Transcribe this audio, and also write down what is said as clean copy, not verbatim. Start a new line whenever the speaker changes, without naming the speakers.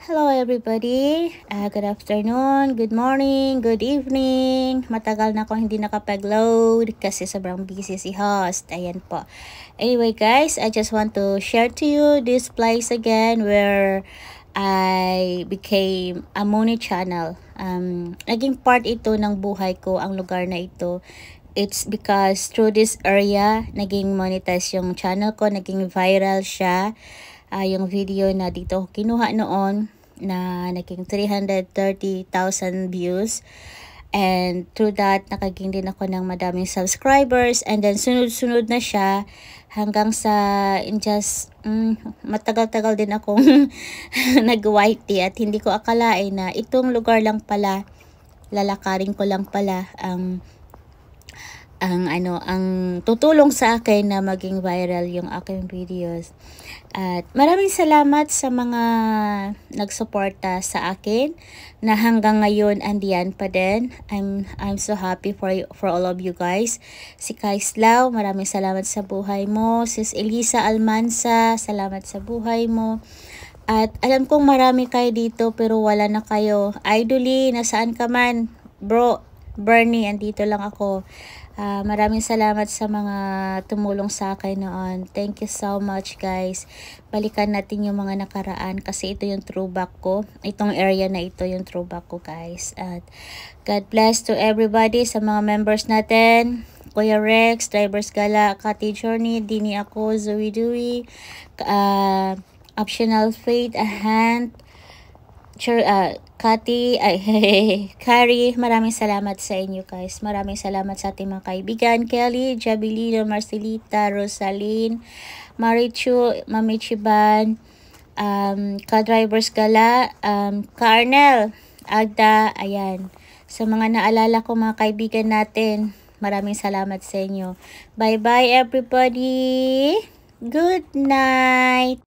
Hello everybody, good afternoon, good morning, good evening. Matagal na akong hindi nakapag-load kasi sobrang busy si host. Ayan po. Anyway guys, I just want to share to you this place again where I became a money channel. Naging part ito ng buhay ko ang lugar na ito. It's because through this area, naging monetize yung channel ko, naging viral siya. Yung video na dito kinuha noon na naging 330,000 views. And through that, nakaging din ako ng madaming subscribers. And then sunod-sunod na siya hanggang sa in just matagal-tagal din akong nag-YT at hindi ko akalain na itong lugar lang pala, lalakarin ko lang pala ang tutulong sa akin na maging viral yung aking videos. At maraming salamat sa mga nagsuporta sa akin na hanggang ngayon andiyan pa din. I'm so happy for all of you guys. Si Kaislaw, maraming salamat sa buhay mo. Sis Elisa Almanza, salamat sa buhay mo. At alam kong marami kayo dito pero wala na kayo. Idoli, nasaan ka man? Bro, Bernie, andito lang ako. Maraming salamat sa mga tumulong sa akin noon. Thank you so much guys. Balikan natin yung mga nakaraan kasi ito yung throwback ko. Itong area na ito yung throwback ko guys. At God bless to everybody sa mga members natin. Kuya Rex, Drivers Gala, Kati Journey, Dini ako, Zoe Dewey, Optional Fate, Ahant, Kati, Carrie, maraming salamat sa inyo guys. Maraming salamat sa ating mga kaibigan. Kelly, Jabilino, Marcelita, Rosaline, Marichu, Mami Chiban, Ka-Drivers Gala, Carnel, Agda, ayan. Sa mga naalala ko mga kaibigan natin, maraming salamat sa inyo. Bye-bye everybody. Good night.